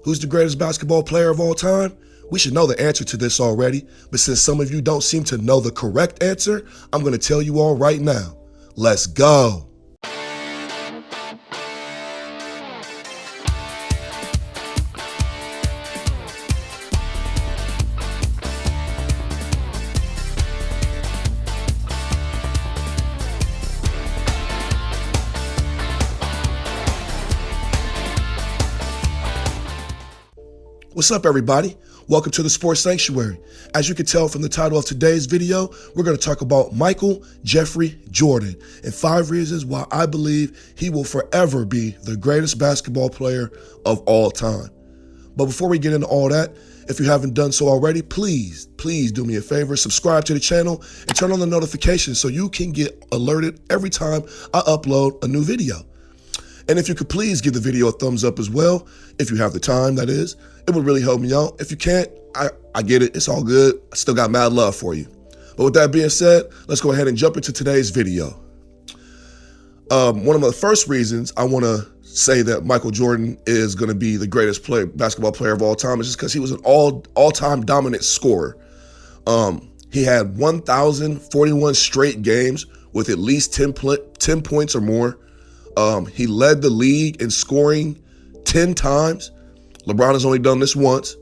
Who's the greatest basketball player of all time? We should know the answer to this already, but since some of you don't seem to know the correct answer, I'm going to tell you all right now. Let's go. What's up, everybody? Welcome to the Sports Sanctuary. As you can tell from the title of today's video, we're going to talk about Michael Jeffery Jordan and 5 reasons why I believe he will forever be the greatest basketball player of all time. But before we get into all that, if you haven't done so already, please do me a favor, subscribe to the channel and turn on the notifications so you can get alerted every time I upload a new video. And if you could please give the video a thumbs up as well, if you have the time, that is. It would really help me out. If you can't, I get it. It's all good. I still got mad love for you. But with that being said, let's go ahead and jump into today's video. One of the first reasons I want to say that Michael Jordan is going to be the greatest basketball player of all time is just because he was an all-time dominant scorer. He had 1,041 straight games with at least 10 points or more. He led the league in scoring 10 times. LeBron has only done this once.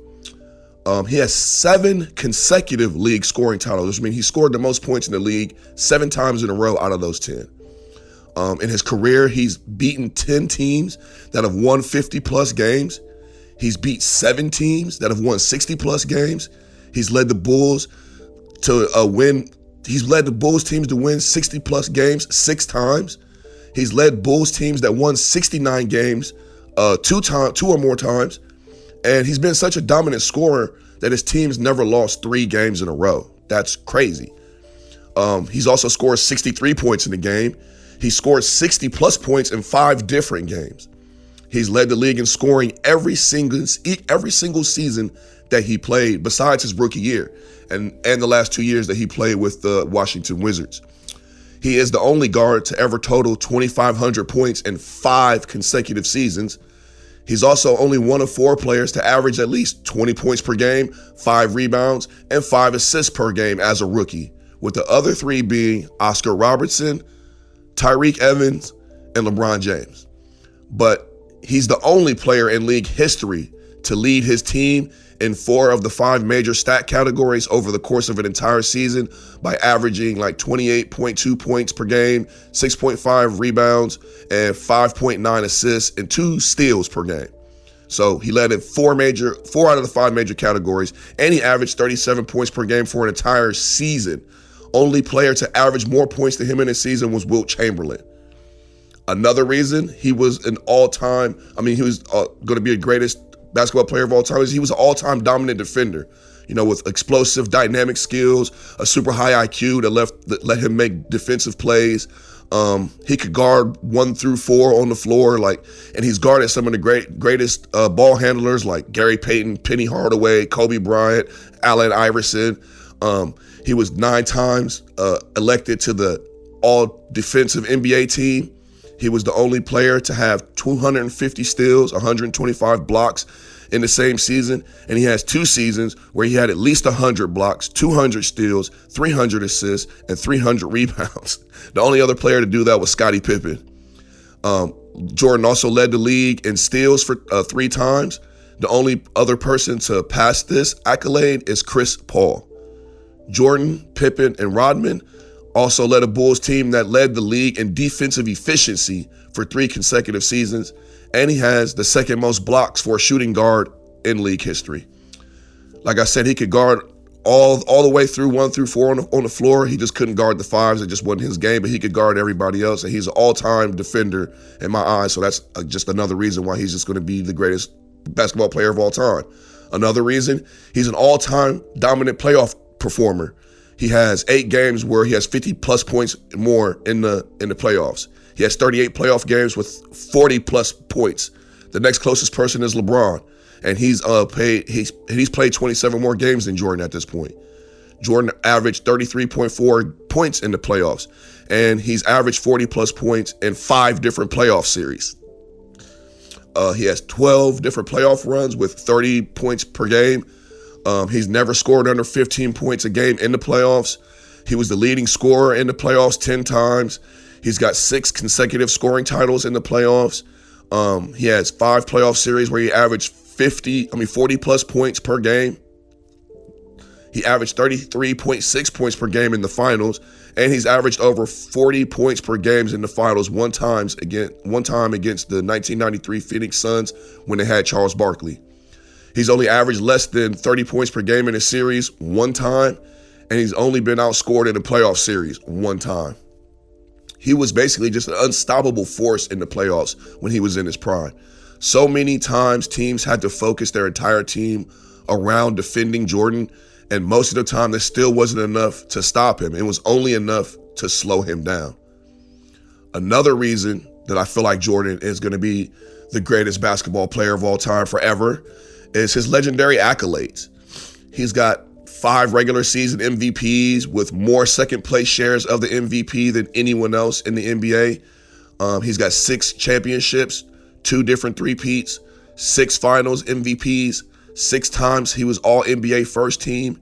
He has 7 consecutive league scoring titles, which means he scored the most points in the league 7 times in a row out of those 10. In his career, he's beaten 10 teams that have won 50-plus games. He's beat 7 teams that have won 60-plus games. He's led the Bulls to win. He's led the Bulls teams to win 60-plus games 6 times. He's led Bulls teams that won 69 games 2 or more times. And he's been such a dominant scorer that his teams never lost 3 games in a row. That's crazy. He's also scored 63 points in the game. He scored 60-plus points in 5 different games. He's led the league in scoring every single season that he played, besides his rookie year and the last 2 years that he played with the Washington Wizards. He is the only guard to ever total 2,500 points in 5 consecutive seasons. He's also only one of 4 players to average at least 20 points per game, 5 rebounds, and 5 assists per game as a rookie, with the other 3 being Oscar Robertson, Tyreke Evans, and LeBron James. But he's the only player in league history to lead his team in 4 of the 5 major stat categories over the course of an entire season by averaging like 28.2 points per game, 6.5 rebounds, and 5.9 assists and 2 steals per game. So he led in 4 out of the 5 major categories, and he averaged 37 points per game for an entire season. Only player to average more points than him in a season was Wilt Chamberlain. Another reason he was an all-time, he was going to be the greatest basketball player of all time, is he was an all-time dominant defender, with explosive dynamic skills, a super high IQ that let him make defensive plays. He could guard 1 through 4 on the floor, and he's guarded some of the greatest ball handlers like Gary Payton, Penny Hardaway, Kobe Bryant, Allen Iverson. He was 9 times elected to the all-defensive NBA team. He was the only player to have 250 steals, 125 blocks in the same season, and he has 2 seasons where he had at least 100 blocks, 200 steals, 300 assists, and 300 rebounds. The only other player to do that was Scottie Pippen. Jordan also led the league in steals for 3 times. The only other person to pass this accolade is Chris Paul. Jordan, Pippen, and Rodman also led a Bulls team that led the league in defensive efficiency for 3 consecutive seasons, and he has the 2nd most blocks for a shooting guard in league history. Like I said, he could guard all the way through 1 through 4 on the floor. He just couldn't guard the 5s. It just wasn't his game, but he could guard everybody else, and he's an all-time defender in my eyes, so that's just another reason why he's just going to be the greatest basketball player of all time. Another reason, he's an all-time dominant playoff performer. He has 8 games where he has 50-plus points more in the playoffs. He has 38 playoff games with 40-plus points. The next closest person is LeBron, and he's played 27 more games than Jordan at this point. Jordan averaged 33.4 points in the playoffs, and he's averaged 40-plus points in 5 different playoff series. He has 12 different playoff runs with 30 points per game. He's never scored under 15 points a game in the playoffs. He was the leading scorer in the playoffs 10 times. He's got 6 consecutive scoring titles in the playoffs. He has 5 playoff series where he averaged 40 plus points per game. He averaged 33.6 points per game in the finals, and he's averaged over 40 points per game in the finals one time against the 1993 Phoenix Suns when they had Charles Barkley. He's only averaged less than 30 points per game in a series one time, and he's only been outscored in a playoff series one time. He was basically just an unstoppable force in the playoffs when he was in his prime. So many times teams had to focus their entire team around defending Jordan, and most of the time there still wasn't enough to stop him. It was only enough to slow him down. Another reason that I feel like Jordan is going to be the greatest basketball player of all time forever is his legendary accolades. He's got 5 regular season MVPs with more second place shares of the MVP than anyone else in the NBA. He's got 6 championships, 2 different three-peats, 6 finals MVPs, 6 times he was all NBA first team.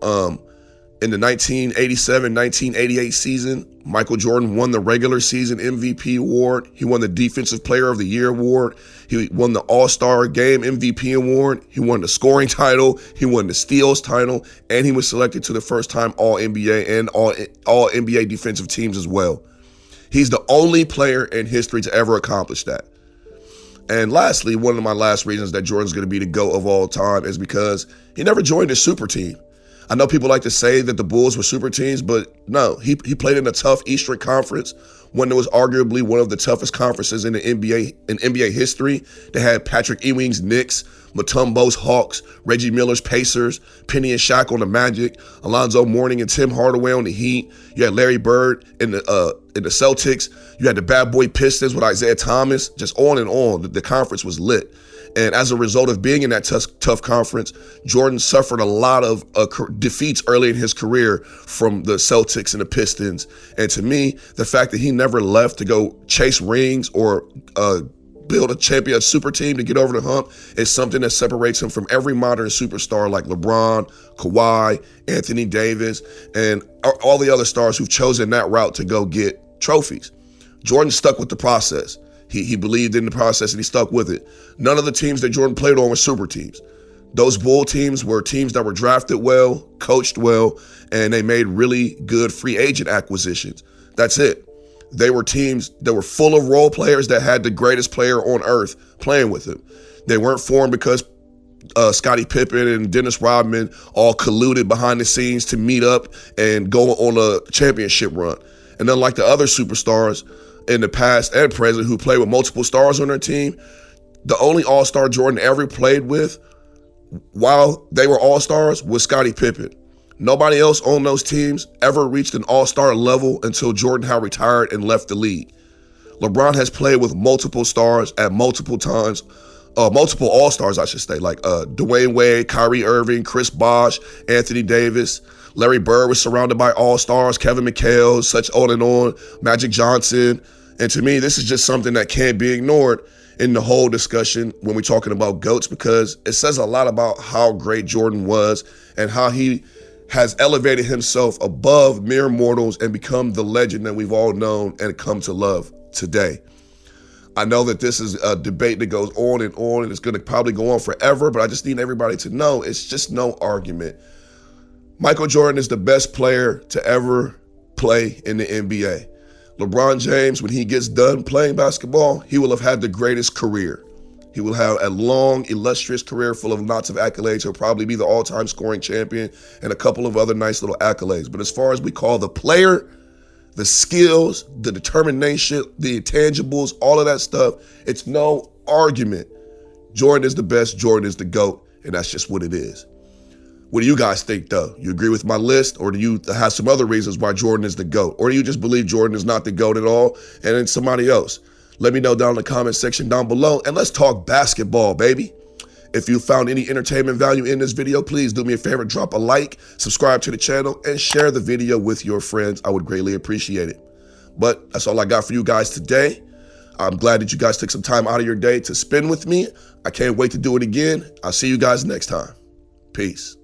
In the 1987-1988 season, Michael Jordan won the regular season MVP award. He won the Defensive Player of the Year award. He won the All-Star Game MVP award. He won the scoring title. He won the steals title, and he was selected to the first time All-NBA and all NBA defensive teams as well. He's the only player in history to ever accomplish that. And lastly, one of my last reasons that Jordan's going to be the GOAT of all time is because he never joined a super team. I know people like to say that the Bulls were super teams, but no, he played in a tough Eastern Conference, one that was arguably one of the toughest conferences in the NBA history. They had Patrick Ewing's Knicks, Mutombo's Hawks, Reggie Miller's Pacers, Penny and Shaq on the Magic, Alonzo Mourning and Tim Hardaway on the Heat. You had Larry Bird in the Celtics. You had the Bad Boy Pistons with Isaiah Thomas. Just on and on. The conference was lit. And as a result of being in that tough conference, Jordan suffered a lot of defeats early in his career from the Celtics and the Pistons. And to me, the fact that he never left to go chase rings or build a super team to get over the hump is something that separates him from every modern superstar like LeBron, Kawhi, Anthony Davis, and all the other stars who've chosen that route to go get trophies. Jordan stuck with the process. He believed in the process and he stuck with it. None of the teams that Jordan played on were super teams. Those Bull teams were teams that were drafted well, coached well, and they made really good free agent acquisitions. That's it. They were teams that were full of role players that had the greatest player on earth playing with them. They weren't formed because Scottie Pippen and Dennis Rodman all colluded behind the scenes to meet up and go on a championship run. And unlike the other superstars in the past and present who played with multiple stars on their team, the only all-star Jordan ever played with while they were all-stars was Scottie Pippen. Nobody else on those teams ever reached an all-star level until Jordan had retired and left the league. LeBron has played with multiple stars at multiple times, multiple all-stars, I should say, like Dwayne Wade, Kyrie Irving, Chris Bosh, Anthony Davis. Larry Bird was surrounded by all-stars, Kevin McHale, such on, Magic Johnson. And to me, this is just something that can't be ignored in the whole discussion when we're talking about GOATs, because it says a lot about how great Jordan was and how he has elevated himself above mere mortals and become the legend that we've all known and come to love today. I know that this is a debate that goes on and it's going to probably go on forever, but I just need everybody to know it's just no argument. Michael Jordan is the best player to ever play in the NBA. LeBron James, when he gets done playing basketball, he will have had the greatest career. He will have a long, illustrious career full of lots of accolades. He'll probably be the all-time scoring champion and a couple of other nice little accolades. But as far as we call the player, the skills, the determination, the intangibles, all of that stuff, it's no argument. Jordan is the best. Jordan is the GOAT, and that's just what it is. What do you guys think, though? You agree with my list, or do you have some other reasons why Jordan is the GOAT? Or do you just believe Jordan is not the GOAT at all, and then somebody else? Let me know down in the comment section down below, and let's talk basketball, baby. If you found any entertainment value in this video, please do me a favor, drop a like, subscribe to the channel, and share the video with your friends. I would greatly appreciate it. But that's all I got for you guys today. I'm glad that you guys took some time out of your day to spend with me. I can't wait to do it again. I'll see you guys next time. Peace.